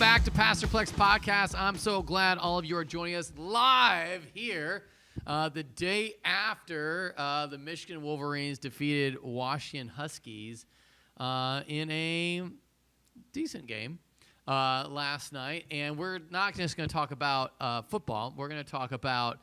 back to Pastor Plek's podcast. I'm so glad all of you are joining us live here the day after the Michigan Wolverines defeated Washington Huskies in a decent game last night. And we're not just going to talk about football. We're going to talk about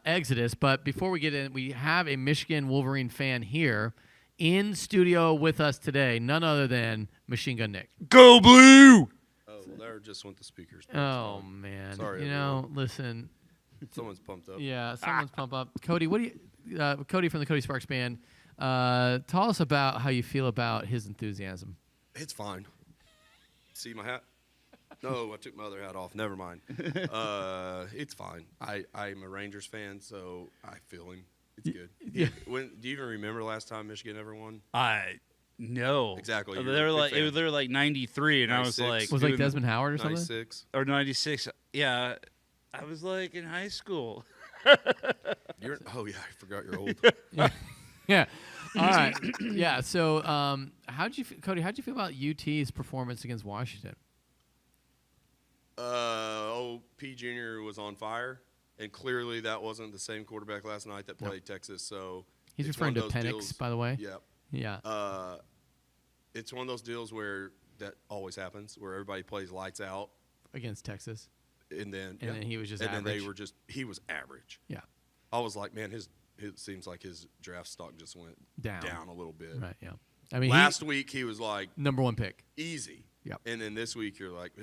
Exodus. But before we get in, we have a Michigan Wolverine fan here in studio with us today, none other than Machine Gun Nick. Go Blue! Oh, well, there just went the speakers. Oh, man. Sorry, you everyone. know, listen. Someone's pumped up. Yeah, someone's pumped up. Cody, what do you, Cody from the Cody Sparks band, tell us about how you feel about his enthusiasm. It's fine. See my hat? No, I took my other hat off. Never mind. It's fine. I'm a Rangers fan, so I feel him. It's good. Yeah. Do you even remember last time Michigan ever won? No. Exactly. They were like 93, and 96. I was like, Was it like Desmond Howard or something? 96. or 96. Yeah, I was like in high school. Oh yeah, I forgot you're old. Yeah. All right. Yeah. So, Cody? How'd you feel about UT's performance against Washington? P. Jr. was on fire, and clearly that wasn't the same quarterback last night that played Texas. So He's it's referring to one of those Penix, deals- by the way. Yeah. Yeah. It's one of those deals where that always happens, where everybody plays lights out, Against Texas. and then And then he was just and average. then he was average. Yeah. I was like, man, it seems like his draft stock just went down a little bit. Right. Yeah. I mean, Last week he was like number one pick. easy. Yep. And then this week you're like,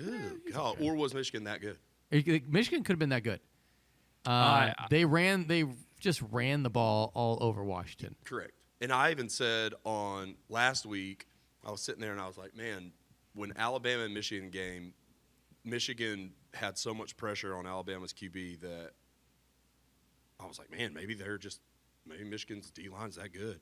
God, or was Michigan that good? Michigan could have been that good. They just ran the ball all over Washington. Correct. And I even said on last week, I was sitting there and I was like, man, when Alabama and Michigan game, Michigan had so much pressure on Alabama's QB that I was like, man, maybe Michigan's D-line's that good.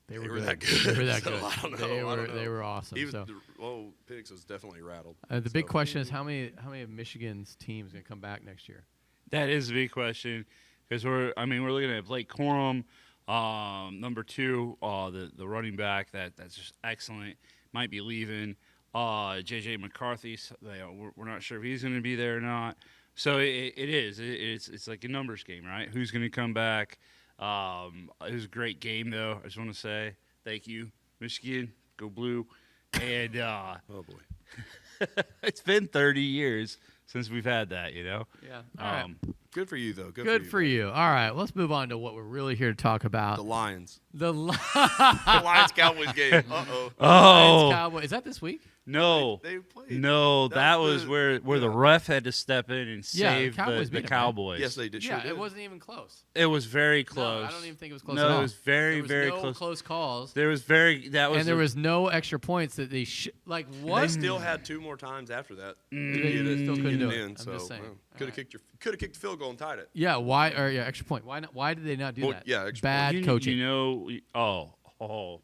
They were were that good. good. They were that So, good. I don't know. They were awesome. Penix was definitely rattled. The big question is how many of Michigan's teams going to come back next year? That is a big question because we're looking at Blake Corum, number 2, the running back that's just excellent. Might be leaving. J.J. McCarthy, we're not sure if he's going to be there or not. So it's like a numbers game, right? Who's going to come back? It was a great game, though. I just want to say thank you, Michigan. Go Blue. And Oh, boy. it's been 30 years since we've had that, you know? Yeah. All right. Good for you, though. Good for you. All right. Let's move on to what we're really here to talk about. The Lions. The The Lions-Cowboys game. Uh-oh. Oh, Cowboys. Is that this week? no. They played. No, that was where the ref had to step in and Yeah, the save Cowboys the beat 'em, right? Cowboys. Yes, they did. Yeah, Sure did. it wasn't even close. It was very close. No, I don't even think it was close No, at all. it was very, there was very no close. calls. There was very and there was no extra points that they like. What? They still had 2 more times after that. They still couldn't do it. I'm So, just saying. could have kicked the field goal and tied it. Yeah. Why? Or yeah, extra point. Why not? Why did they not do Well, that? yeah, extra Bad you, coaching. You know, All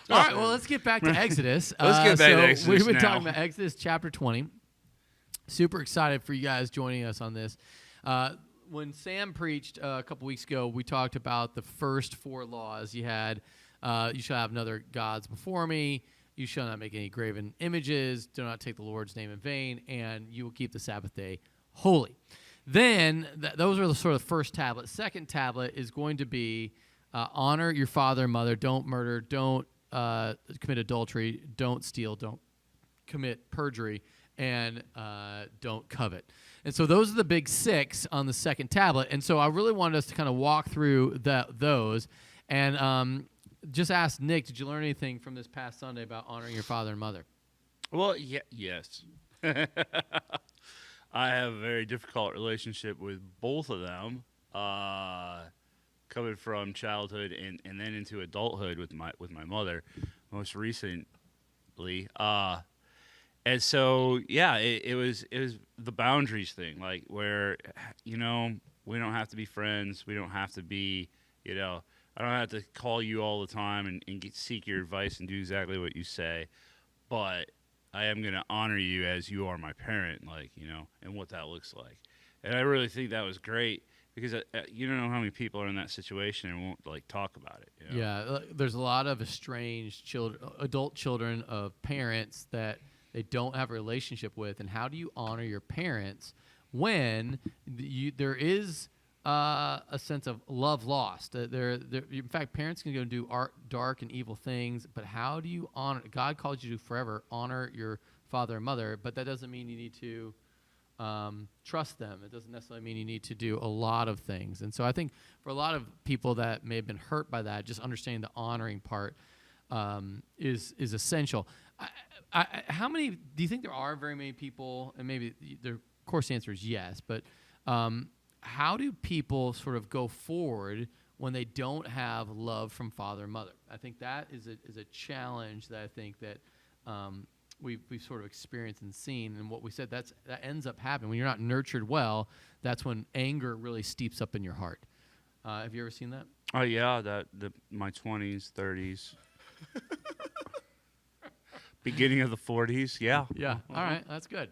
right, well, let's get back to Exodus. Let's get back to Exodus We've been now. talking about Exodus chapter 20. Super excited for you guys joining us on this. When Sam preached a couple weeks ago, we talked about the first 4 laws. You had, you shall have no other gods before me. You shall not make any graven images. Do not take the Lord's name in vain. And you will keep the Sabbath day holy. Then, those are the sort of first tablet. Second tablet is going to be honor your father and mother. Don't murder. Don't commit adultery. Don't steal. Don't commit perjury. And don't covet. And so those are the big 6 on the second tablet. And so I really wanted us to kind of walk through those. And just ask Nick, did you learn anything from this past Sunday about honoring your father and mother? Well, yes. I have a very difficult relationship with both of them, coming from childhood and then into adulthood with my mother, most recently. And so, yeah, it was the boundaries thing, like where, you know, we don't have to be friends. We don't have to be, you know, I don't have to call you all the time and seek your advice and do exactly what you say. But I am going to honor you as you are my parent, like, you know, and what that looks like. And I really think that was great because you don't know how many people are in that situation and won't, like, talk about it. You know? Yeah, there's a lot of estranged children, adult children of parents that they don't have a relationship with, and how do you honor your parents when there is a sense of love lost? In fact, parents can go and do dark and evil things, but how do you honor? God calls you to forever honor your father and mother, but that doesn't mean you need to trust them. It doesn't necessarily mean you need to do a lot of things. And so I think for a lot of people that may have been hurt by that, just understanding the honoring part is essential. How many do you think there are? Very many people, and maybe of course the answer is yes, but how do people sort of go forward when they don't have love from father and mother? I think that is a challenge that I think that we've sort of experienced and seen. And what we said, that ends up happening when you're not nurtured well. That's when anger really steeps up in your heart. Have you ever seen that? Oh yeah, my 20s, 30s, beginning of the 40s. Yeah. Yeah. All right, that's good.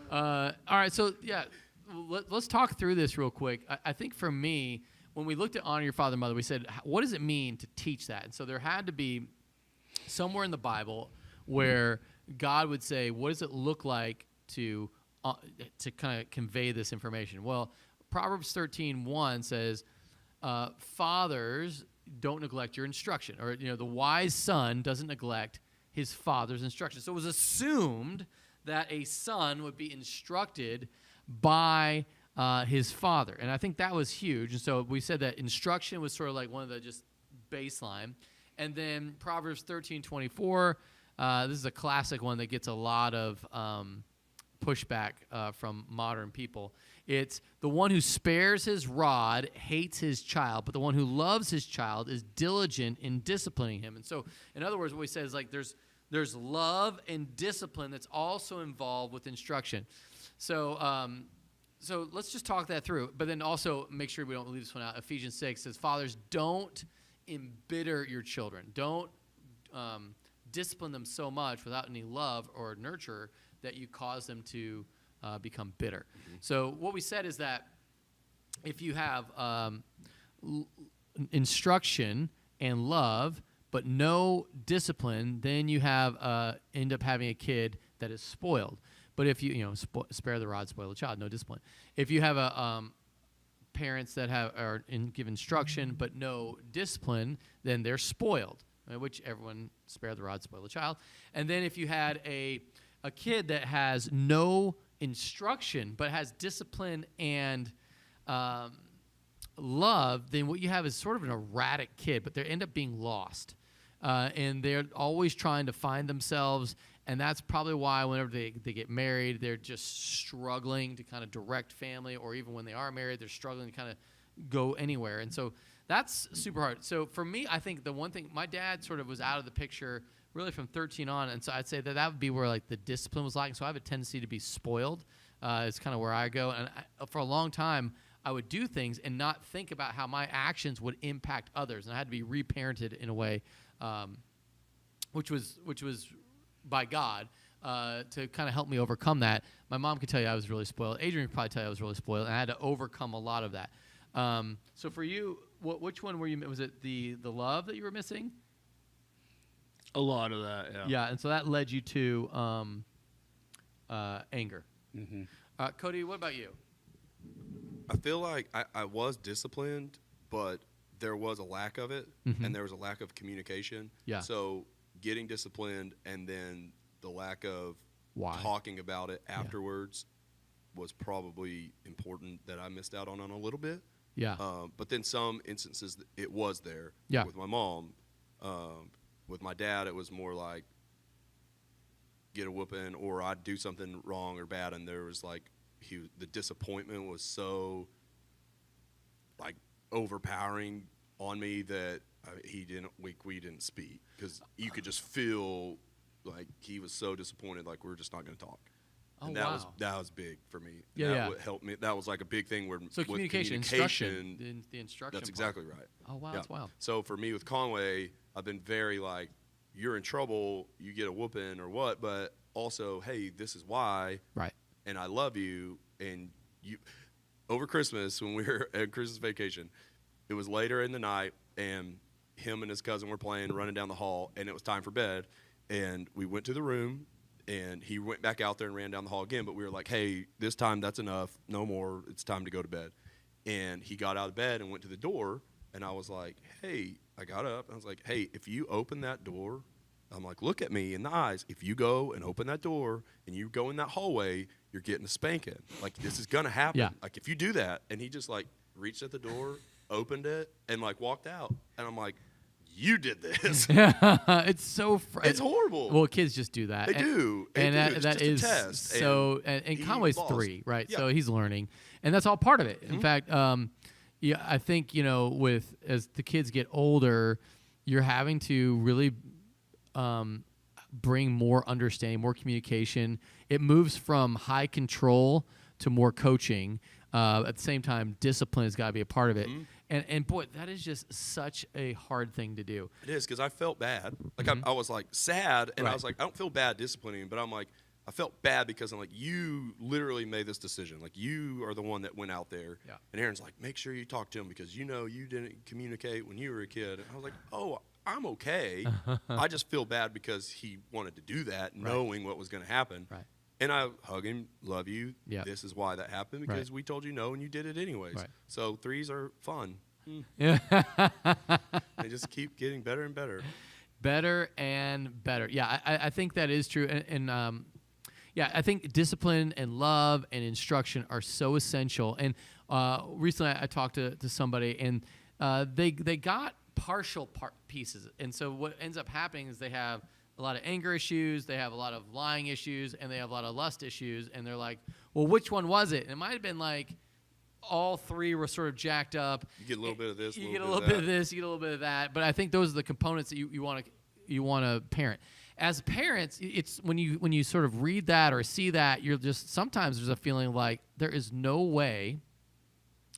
All right, so yeah, let's talk through this real quick. I think for me, when we looked at honor your father and mother, we said, what does it mean to teach that? And so there had to be somewhere in the Bible where God would say, what does it look like to kind of convey this information? Well, Proverbs 13:1 says, fathers, don't neglect your instruction. Or, the wise son doesn't neglect his father's instruction. So it was assumed that a son would be instructed by his father. And I think that was huge. And so we said that instruction was sort of like one of the just baseline. And then Proverbs 13:24, this is a classic one that gets a lot of pushback from modern people. It's the one who spares his rod hates his child, but the one who loves his child is diligent in disciplining him. And so, in other words, what we said is like there's love and discipline that's also involved with instruction. So so let's just talk that through. But then also make sure we don't leave this one out. Ephesians 6 says, fathers, don't embitter your children. Don't discipline them so much without any love or nurture that you cause them to become bitter. Mm-hmm. So what we said is that if you have instruction and love but no discipline, then you have end up having a kid that is spoiled. But if you spare the rod, spoil the child, no discipline. If you have parents that give instruction but no discipline, then they're spoiled. Which everyone spare the rod, spoil the child. And then if you had a kid that has no instruction but has discipline and love, then what you have is sort of an erratic kid, but they end up being lost. And they're always trying to find themselves, and that's probably why whenever they get married, they're just struggling to kind of direct family, or even when they are married, they're struggling to kind of go anywhere. And so that's super hard. So for me, I think the one thing, my dad sort of was out of the picture really from 13 on, and so I'd say that would be where like the discipline was lacking. So I have a tendency to be spoiled. It's kind of where I go. And for a long time, I would do things and not think about how my actions would impact others, and I had to be reparented in a way, which was by God to kind of help me overcome that. My mom could tell you I was really spoiled. Adrian could probably tell you I was really spoiled, and I had to overcome a lot of that. So for you, which one were you? Was it the love that you were missing? A lot of that, yeah. Yeah, and so that led you to anger. Mm-hmm. Cody, what about you? I feel like I was disciplined, but there was a lack of it, Mm-hmm. and there was a lack of communication. Yeah. So getting disciplined and then the lack of talking about it afterwards was probably important that I missed out on a little bit. Yeah. But then some instances it was there. Yeah. With my mom. With my dad, it was more like get a whooping, or I'd do something wrong or bad, and there was like the disappointment was so like overpowering on me that we didn't speak, because you could just feel like he was so disappointed, like we're just not going to talk. Oh, and that wow. was big for me. Yeah, that yeah. would help me. That was like a big thing where So communication, instruction, the instruction. That's part. exactly right. Oh wow, Yeah. that's wild. So for me with Conway, I've been very like, you're in trouble, you get a whooping or what, but also, hey, this is why, Right. and I love you. And you, over Christmas, when we were at Christmas vacation, it was later in the night, and him and his cousin were playing, running down the hall, and it was time for bed. And we went to the room, And he went back out there and ran down the hall again. But we were like, hey, this time that's enough. No more. It's time to go to bed. And he got out of bed and went to the door. And I was like, hey, I got up. And I was like, hey, if you open that door, I'm like, look at me in the eyes. If you go and open that door and you go in that hallway, you're getting a spanking. Like, this is going to happen. Yeah. Like, if you do that. And he just, like, reached at the door, opened it, and, like, walked out. And I'm like, you did this. It's so It's horrible. Well, kids just do that. They do. And They do. It's that just a is test. so. And he Conway's lost. 3, right? Yeah. So he's learning, and that's all part of it. In fact, yeah, I think with as the kids get older, you're having to really bring more understanding, more communication. It moves from high control to more coaching. At the same time, discipline has got to be a part of it. And boy, that is just such a hard thing to do. It is, because I felt bad. Like, I was, like, sad, and I Right. was like, I don't feel bad disciplining him, but I'm like, I felt bad because I'm like, you literally made this decision. Like, you are the one that went out there. Yeah. And Aaron's like, make sure you talk to him because you didn't communicate when you were a kid. And I was like, oh, I'm okay. I just feel bad because he wanted to do that, knowing what was going to happen. Right. And I hug him, love you. Yeah. This is why that happened, because we told you no and you did it anyways. Right. So 3s are fun. Yeah. They just keep getting better and better. Better and better. Yeah, I think that is true. And yeah, I think discipline and love and instruction are so essential. And recently I talked to somebody, and they got partial pieces. And so what ends up happening is they have a lot of anger issues, they have a lot of lying issues, and they have a lot of lust issues. And they're like, well, which one was it? And it might have been like all 3 were sort of jacked up. You get a little bit of this, You get a little bit of this, you get a little bit of that. But I think those are the components that you want to parent. As parents, it's when you sort of read that or see that, you're just sometimes there's a feeling like there is no way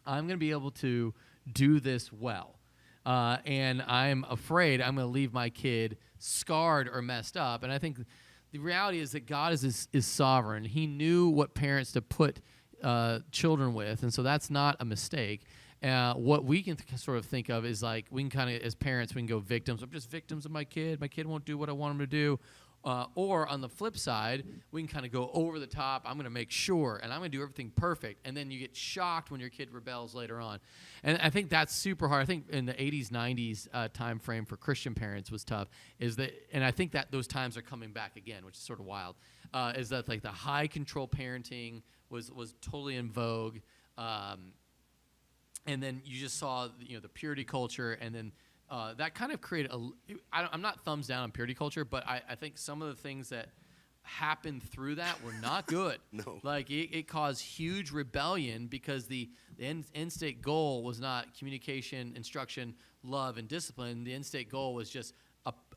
I'm going to be able to do this well, and I'm afraid I'm going to leave my kid scarred or messed up. And I think the reality is that God is sovereign. He knew what parents to put children with, and so that's not a mistake. What we can sort of think of is like we can kind of, as parents, we can go victims. I'm just victims of my kid. My kid won't do what I want him to do. Or on the flip side, we can kind of go over the top. I'm going to make sure, and I'm going to do everything perfect. And then you get shocked when your kid rebels later on. And I think that's super hard. I think in the 80s, 90s time frame for Christian parents was tough. And I think that those times are coming back again, which is sort of wild. Is that like the high control parenting was totally in vogue. And then you just saw the purity culture, and then that kind of created I'm not thumbs down on purity culture, but I think some of the things that happened through that were not good. No. Like it caused huge rebellion because the end state goal was not communication, instruction, love, and discipline. The end state goal was just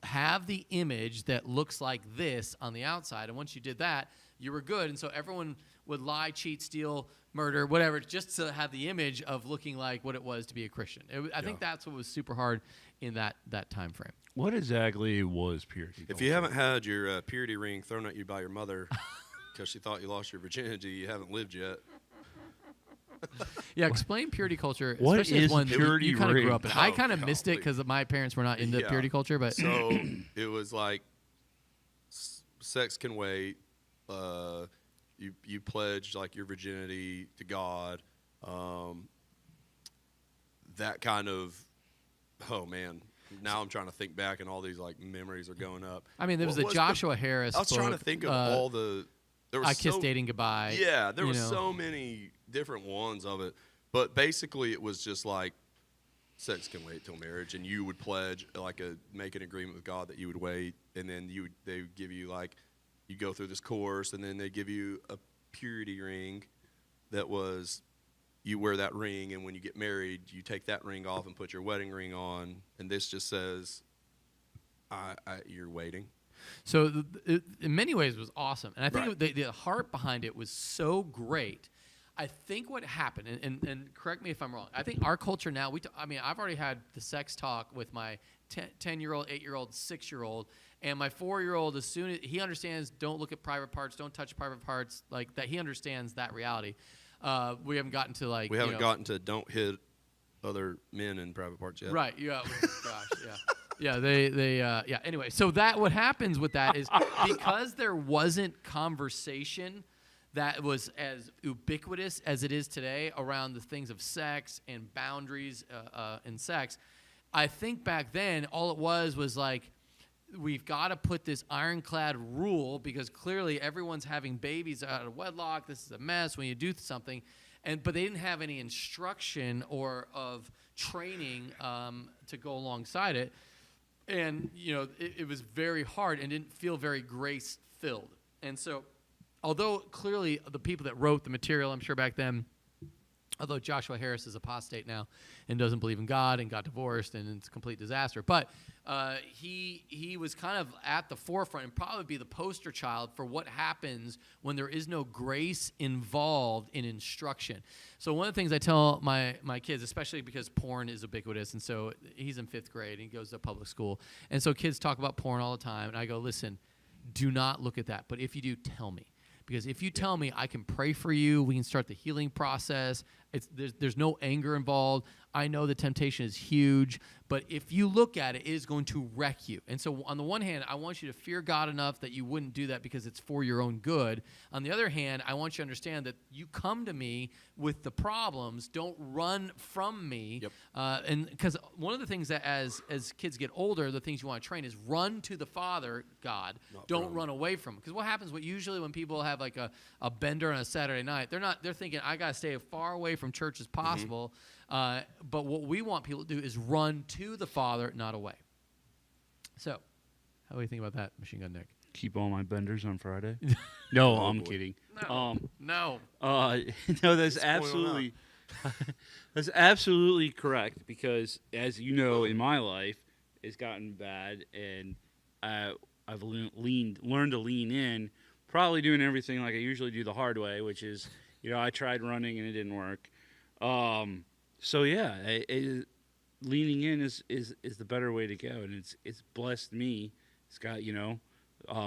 have the image that looks like this on the outside, and once you did that, you were good. And so everyone would lie, cheat, steal, murder, whatever, just to have the image of looking like what it was to be a Christian. I think that's what was super hard in that time frame. What exactly was purity? If you haven't had your purity ring thrown at you by your mother because she thought you lost your virginity, you haven't lived yet. Yeah, explain purity culture. What especially as is one that purity you kind of grew ring? up in. I Oh, kind of missed it golly. because my parents were not into Yeah. purity culture, but So it was like sex can wait. You pledged like your virginity to God. That kind of, oh man. Now I'm trying to think back, and all these like memories are going up. I mean, there was What the was Joshua Harris I was trying to book, think of all the. There was I Kissed so, Dating Goodbye. Yeah, there you were know. so many different ones of it, but basically it was just like sex can wait till marriage, and you would pledge make an agreement with God that you would wait, and then they would give you like you go through this course, and then they give you a purity ring that was you wear that ring, and when you get married, you take that ring off and put your wedding ring on, and this just says you're waiting. So it, in many ways, it was awesome, and I think Right. the heart behind it was so great. I think what happened, and correct me if I'm wrong. I think our culture now. I've already had the sex talk with my 10-year-old, 8-year-old, 6-year-old, and my 4-year-old. As soon as he understands, don't look at private parts, don't touch private parts, like that. He understands that reality. We haven't gotten to like We haven't gotten to don't hit other men in private parts yet. right. Yeah. Gosh. Yeah. Yeah. Anyway, so what happens with that is because there wasn't conversation that was as ubiquitous as it is today around the things of sex and boundaries in sex. I think back then all it was like, we've got to put this ironclad rule because clearly everyone's having babies out of wedlock. This is a mess when you do something. But they didn't have any instruction or of training to go alongside it. And, it was very hard and didn't feel very grace-filled. And so, although clearly the people that wrote the material, I'm sure back then, although Joshua Harris is apostate now and doesn't believe in God and got divorced and it's a complete disaster. But he was kind of at the forefront and probably be the poster child for what happens when there is no grace involved in instruction. So one of the things I tell my kids, especially because porn is ubiquitous, and so he's in 5th grade and he goes to public school. And so kids talk about porn all the time. And I go, listen, do not look at that. But if you do, tell me. Because if you tell me, I can pray for you. We can start the healing process. There's no anger involved. I know the temptation is huge, but if you look at it, it is going to wreck you. And so on the one hand, I want you to fear God enough that you wouldn't do that because it's for your own good. On the other hand, I want you to understand that you come to me with the problems. Don't run from me. Yep. And because one of the things that as kids get older, the things you want to train is run to the Father, God. Don't run away from him. Because what happens, usually when people have like a bender on a Saturday night, they're thinking, I got to stay as far away from church as possible. But what we want people to do is run to the Father, not away. So, how do you think about that, Machine Gun Nick? Keep all my benders on Friday. No, I'm boy. kidding. No. No, that's absolutely that's absolutely correct because, as you know, in my life, it's gotten bad, and I've learned to lean in, probably doing everything like I usually do the hard way, which is, I tried running and it didn't work. So yeah, leaning in is the better way to go, and it's blessed me. It's got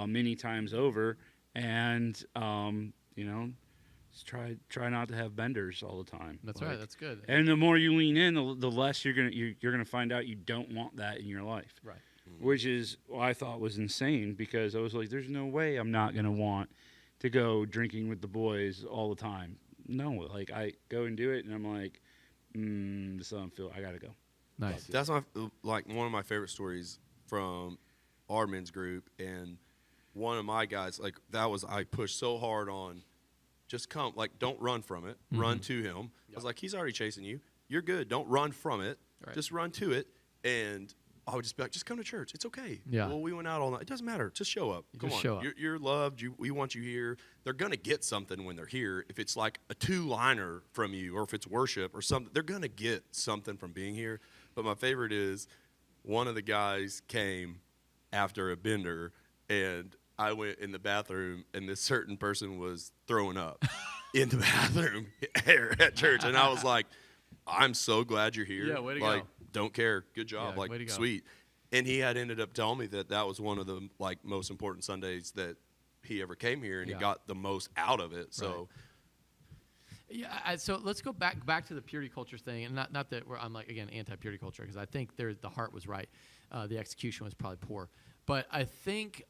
many times over, and just try not to have benders all the time. That's right. That's good. And the more you lean in, the less you're gonna find out you don't want that in your life. Right. Which is what I thought was insane because I was like, there's no way I'm not gonna want to go drinking with the boys all the time. No, like I go and do it, and I'm like, this doesn't feel. I gotta go. Nice. That's one of my favorite stories from our men's group, and one of my guys I pushed so hard on, just come, don't run from it, run to him. Yep. I was like, he's already chasing you. You're good. Don't run from it. Right. Just run to it, and I would just be like, just come to church. It's okay. Yeah. Well, we went out all night. It doesn't matter. Just show up. Come on. Show up. You're loved. We want you here. They're going to get something when they're here. If it's like a 2-liner from you or if it's worship or something, they're going to get something from being here. But my favorite is one of the guys came after a bender, and I went in the bathroom, and this certain person was throwing up in the bathroom at church. And I was like, I'm so glad you're here. Yeah, way to go. Don't care. Good job. Yeah, way to go. Sweet. And he had ended up telling me that was one of the most important Sundays that he ever came here, and he got the most out of it. So, yeah. So let's go back to the purity culture thing, and not that I'm anti-purity culture, because I think the heart was right, the execution was probably poor, but I think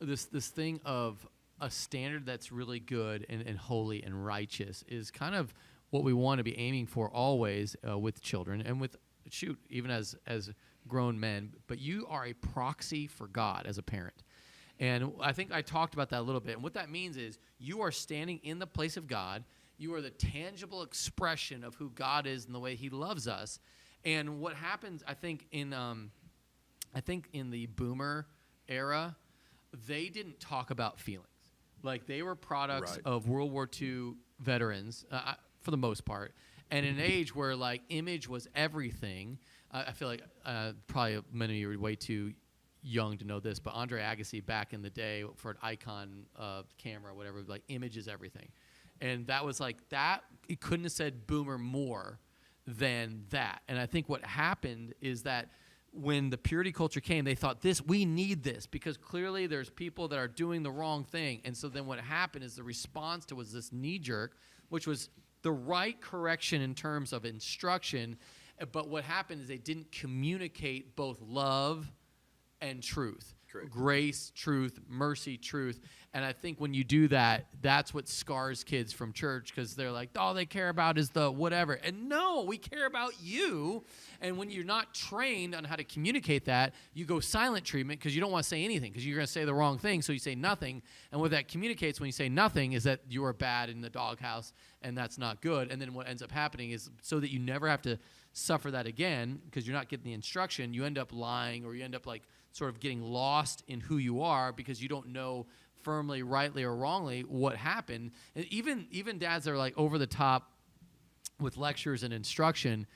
this thing of a standard that's really good and holy and righteous is kind of what we want to be aiming for always with children and with even as grown men. But you are a proxy for God as a parent. And I think I talked about that a little bit. And what that means is you are standing in the place of God. You are the tangible expression of who God is and the way he loves us. And what happens, I think in the boomer era, they didn't talk about feelings. Like, they were products of World War II veterans for the most part. And in an age where, image was everything, I feel like probably many of you are way too young to know this, but Andre Agassi back in the day for an Icon camera, whatever, image is everything. And that was that. He couldn't have said boomer more than that. And I think what happened is that when the purity culture came, they thought, we need this, because clearly there's people that are doing the wrong thing. And so then what happened is the response to was this knee jerk, which was the right correction in terms of instruction. But what happened is they didn't communicate both love and truth. Correct. Grace, truth, mercy, truth. And I think when you do that, that's what scars kids from church, because they're like, all they care about is the whatever. And no, we care about you. And when you're not trained on how to communicate that, you go silent treatment because you don't want to say anything because you're going to say the wrong thing, so you say nothing. And what that communicates when you say nothing is that you are bad in the doghouse, and that's not good. And then what ends up happening is so that you never have to suffer that again because you're not getting the instruction, you end up lying, or you end up like sort of getting lost in who you are because you don't know firmly, rightly, or wrongly what happened. And even dads that are like over the top with lectures and instruction,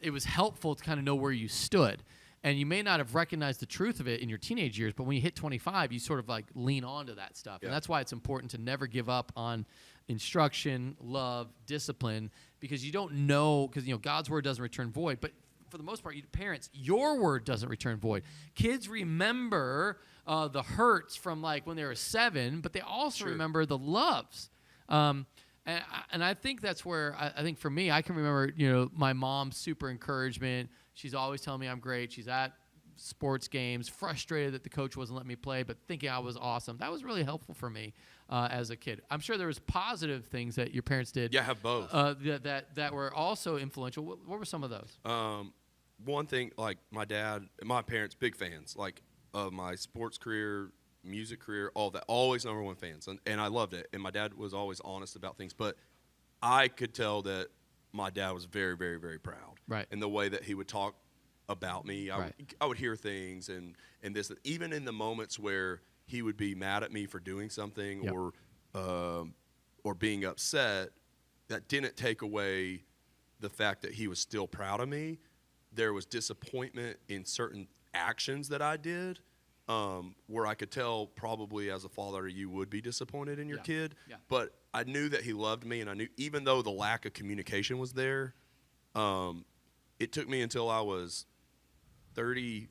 it was helpful to kind of know where you stood. And you may not have recognized the truth of it in your teenage years, but when you hit 25, you sort of like lean onto that stuff. Yeah. And that's why it's important to never give up on instruction, love, discipline, because you don't know, because God's word doesn't return void. But for the most part, parents, your word doesn't return void. Kids remember the hurts from like when they were 7, but they also remember the loves. And I think that's where I think for me, I can remember my mom's super encouragement. She's always telling me I'm great. She's at sports games, frustrated that the coach wasn't letting me play, but thinking I was awesome. That was really helpful for me as a kid. I'm sure there was positive things that your parents did. Yeah, I have both. That were also influential. What were some of those? One thing, like my dad and my parents, big fans, like of my sports career, music career, all that, always number one fans. And I loved it. And my dad was always honest about things. But I could tell that my dad was very, very, very proud. Right. In the way that he would talk about me. I would hear things and this, even in the moments where he would be mad at me for doing something or being upset, that didn't take away the fact that he was still proud of me. There was disappointment in certain actions that I did, where I could tell probably as a father you would be disappointed in your kid. Yeah. But I knew that he loved me, and I knew even though the lack of communication was there, it took me until I was 32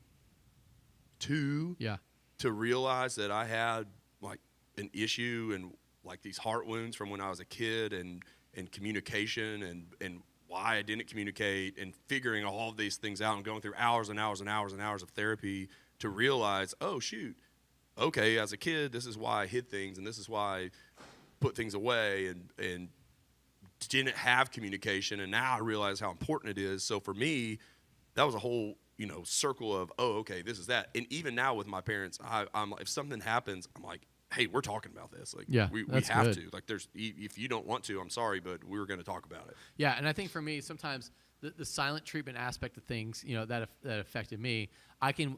to realize that I had like an issue and like these heart wounds from when I was a kid, and communication and why I didn't communicate, and figuring all of these things out and going through hours and hours and hours and hours of therapy to realize, oh, shoot, okay, as a kid, this is why I hid things, and this is why I put things away and didn't have communication, and now I realize how important it is. So for me, that was a whole, circle of, oh, okay, this is that. And even now with my parents, I'm like, if something happens, I'm like, hey, we're talking about this. Like, we have good. to. Like, if you don't want to, I'm sorry, but we were going to talk about it. Yeah, and I think for me, sometimes the silent treatment aspect of things, that affected me,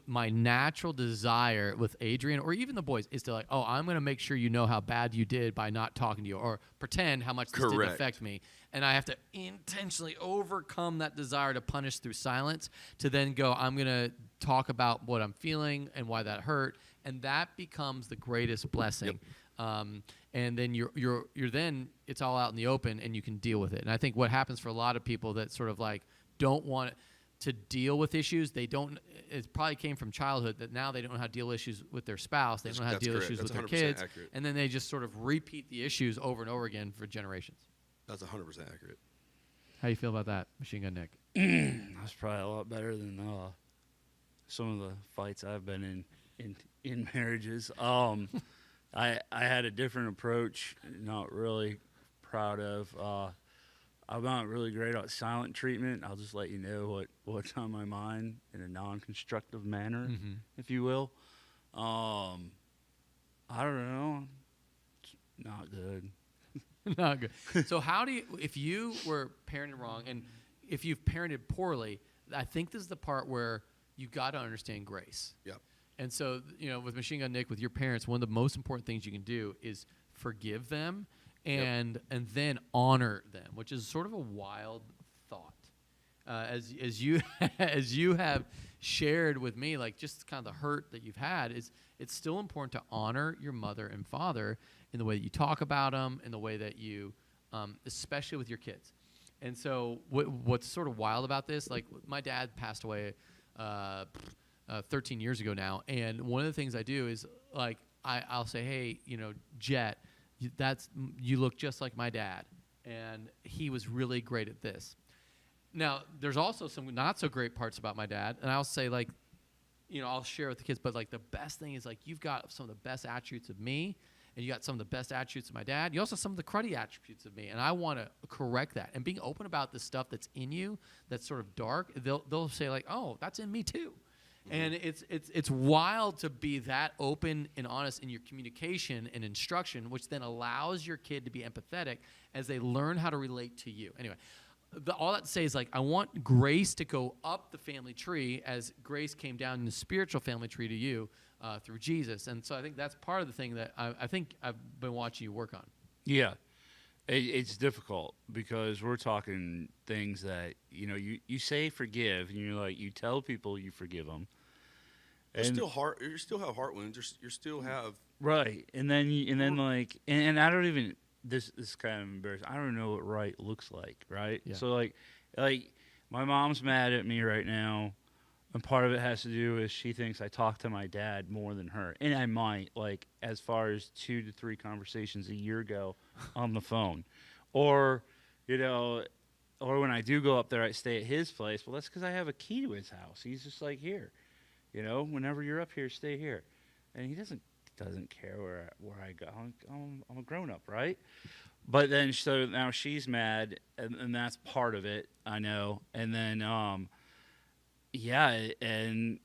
my natural desire with Adrian or even the boys is to like, oh, I'm going to make sure you know how bad you did by not talking to you, or pretend how much this didn't affect me. And I have to intentionally overcome that desire to punish through silence to then go, I'm going to talk about what I'm feeling and why that hurt. And that becomes the greatest blessing. Yep. And then you're then it's all out in the open and you can deal with it. And I think what happens for a lot of people that sort of like don't want to deal with issues, it probably came from childhood that now they don't know how to deal issues with their spouse. They don't know how to deal issues with their kids. Accurate. And then they just sort of repeat the issues over and over again for generations. That's 100% accurate. How you feel about that, Machine Gun Nick? That's probably a lot better than some of the fights I've been in marriages. I had a different approach, not really proud of. I'm not really great at silent treatment. I'll just let you know what's on my mind in a non-constructive manner, if you will. I don't know. It's not good. Not good. So how do you, if you were parented wrong and if you've parented poorly, I think this is the part where you got to understand grace. Yep. And so, with Machine Gun Nick, with your parents, one of the most important things you can do is forgive them and then honor them, which is sort of a wild thought. As you as you have shared with me, like just kind of the hurt that you've had, it's still important to honor your mother and father in the way that you talk about them, in the way that you, especially with your kids. And so, what's sort of wild about this, like my dad passed away 13 years ago now, and one of the things I do is like I'll say, hey, Jet, you look just like my dad, and he was really great at this. Now, there's also some not so great parts about my dad, and I'll say like, I'll share with the kids, but like the best thing is like you've got some of the best attributes of me, and you got some of the best attributes of my dad. You also have some of the cruddy attributes of me, and I want to correct that. And being open about the stuff that's in you, that's sort of dark, they'll say like, oh, that's in me too. And it's wild to be that open and honest in your communication and instruction, which then allows your kid to be empathetic as they learn how to relate to you. Anyway, all that to say is like I want grace to go up the family tree as grace came down in the spiritual family tree to you through Jesus. And so I think that's part of the thing that I think I've been watching you work on. Yeah. It's difficult because we're talking things that, you say forgive, and you're like, you tell people you forgive them. You still have heart wounds. You still have right, and then I don't even this is kind of embarrassing. I don't know what right looks like, right? Yeah. So like my mom's mad at me right now, and part of it has to do with she thinks I talk to my dad more than her, and I might, like, as far as 2 to 3 conversations a year ago on the phone, or when I do go up there, I stay at his place. Well, that's because I have a key to his house. He's just like, here, whenever you're up here, stay here, and he doesn't care where I go. I'm a grown up, right? But then so now she's mad, and that's part of it. I know, and then yeah, and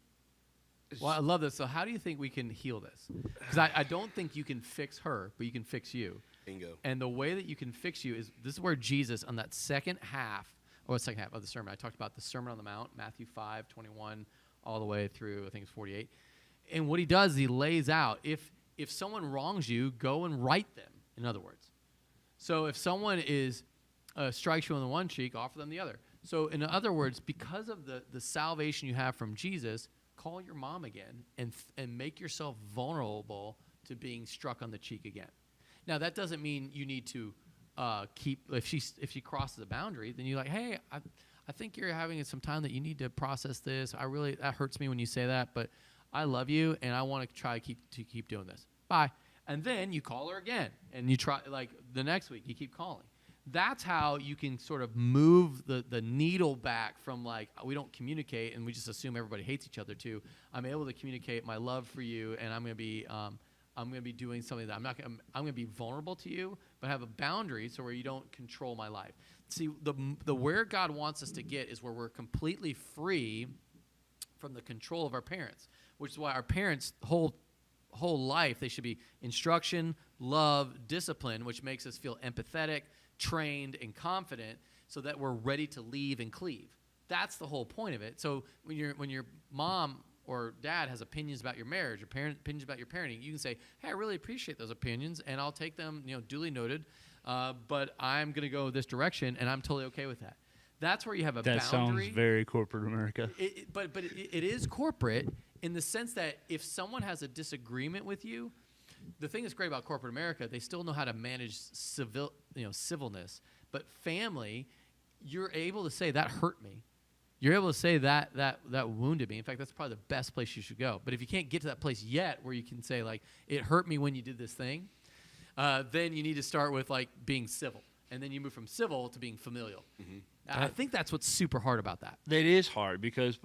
well, I love this. So how do you think we can heal this? Because I don't think you can fix her, but you can fix you. bingo. And the way that you can fix you is this is where Jesus on that second half of the sermon, I talked about the Sermon on the Mount, Matthew 5:21 all the way through, I think it's 48. And what he does is he lays out, if someone wrongs you, go and right them, in other words. So if someone strikes you on the one cheek, offer them the other. So in other words, because of the salvation you have from Jesus, call your mom again and make yourself vulnerable to being struck on the cheek again. Now, that doesn't mean you need to if she crosses a boundary, then you're like, hey, I think you're having some time that you need to process this. That hurts me when you say that, but I love you, and I want to try to keep doing this. Bye. And then you call her again, and you try, like, the next week, you keep calling. That's how you can sort of move the needle back from, like, we don't communicate and we just assume everybody hates each other, to I'm able to communicate my love for you, and I'm going to be doing something that I'm going to be vulnerable to you, but have a boundary so where you don't control my life. See, the where God wants us to get is where we're completely free from the control of our parents, which is why our parents' whole life, they should be instruction, love, discipline, which makes us feel empathetic, trained, and confident, so that we're ready to leave and cleave. That's the whole point of it. So when your mom or dad has opinions about your marriage, or opinions about your parenting, you can say, hey, I really appreciate those opinions, and I'll take them, duly noted, but I'm going to go this direction, and I'm totally okay with that. That's where you have a boundary. That sounds very corporate America. But it is corporate in the sense that if someone has a disagreement with you, the thing that's great about corporate America, they still know how to manage civilness. But family, you're able to say, that hurt me. You're able to say that wounded me. In fact, that's probably the best place you should go. But if you can't get to that place yet where you can say, like, it hurt me when you did this thing, then you need to start with, like, being civil. And then you move from civil to being familial. Mm-hmm. I think that's what's super hard about that. It is hard because,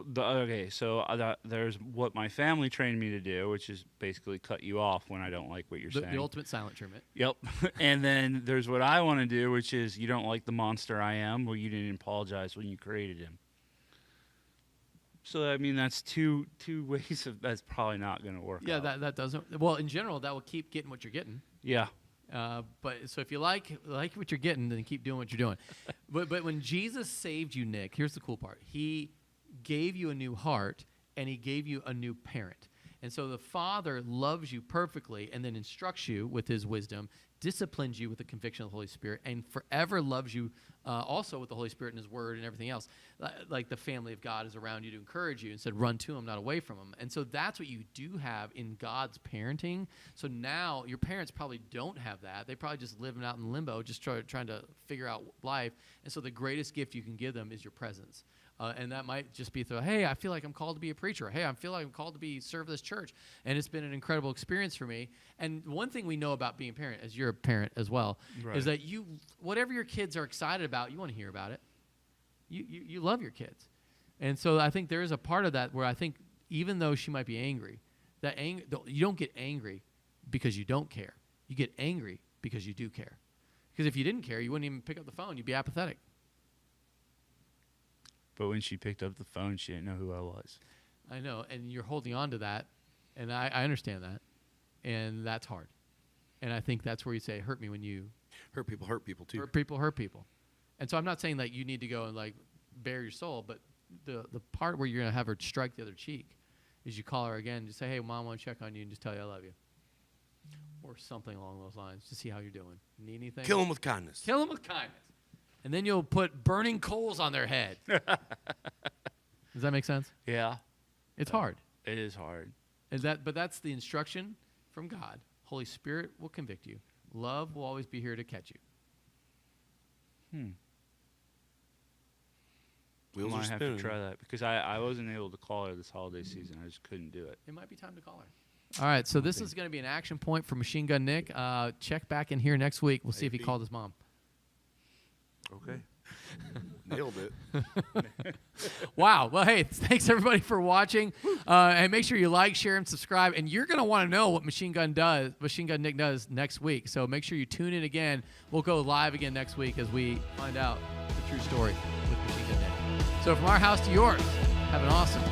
there's what my family trained me to do, which is basically cut you off when I don't like what you're saying. The ultimate silent treatment. Yep. And then there's what I want to do, which is you don't like the monster I am, well, you didn't apologize when you created him. So, I mean, that's two ways of that's probably not going to work out. Yeah, that doesn't. Well, in general, that will keep getting what you're getting. Yeah. But so if you like what you're getting, then keep doing what you're doing. But when Jesus saved you, Nick, here's the cool part. He gave you a new heart, and he gave you a new parent. And so the Father loves you perfectly and then instructs you with his wisdom, disciplines you with the conviction of the Holy Spirit, and forever loves you also with the Holy Spirit and his word and everything else. Like the family of God is around you to encourage you and said, run to him, not away from him. And so that's what you do have in God's parenting. So now your parents probably don't have that. They probably just living out in limbo, just trying to figure out life. And so the greatest gift you can give them is your presence. And that might just be hey, I feel like I'm called to be a preacher. Hey, I feel like I'm called to serve this church. And it's been an incredible experience for me. And one thing we know about being a parent, as you're a parent as well, right, is that whatever your kids are excited about, you want to hear about it. You love your kids. And so I think there is a part of that where I think even though she might be angry, you don't get angry because you don't care. You get angry because you do care. Because if you didn't care, you wouldn't even pick up the phone. You'd be apathetic. But when she picked up the phone, she didn't know who I was. I know, and you're holding on to that, and I understand that, and that's hard. And I think that's where you say, hurt me when you... Hurt people too. Hurt people. And so I'm not saying that you need to go and, like, bare your soul, but the part where you're going to have her strike the other cheek is you call her again, just say, hey, Mom, I want to check on you, and just tell you I love you. Or something along those lines to see how you're doing. Need anything? Kill them with kindness. Kill them with kindness. And then you'll put burning coals on their head. Does that make sense? Yeah. It's hard. It is hard. But that's the instruction from God. Holy Spirit will convict you. Love will always be here to catch you. Wheels I are might have spinning. to try that because I wasn't able to call her this holiday season. I just couldn't do it. It might be time to call her. All right, so this is going to be an action point for Machine Gun Nick. Check back in here next week. We'll see if he called his mom. Okay. Nailed it. Wow. Well, hey, thanks everybody for watching. And make sure you like, share, and subscribe. And you're going to want to know what Machine Gun Nick does next week. So make sure you tune in again. We'll go live again next week as we find out the true story with Machine Gun Nick. So from our house to yours, have an awesome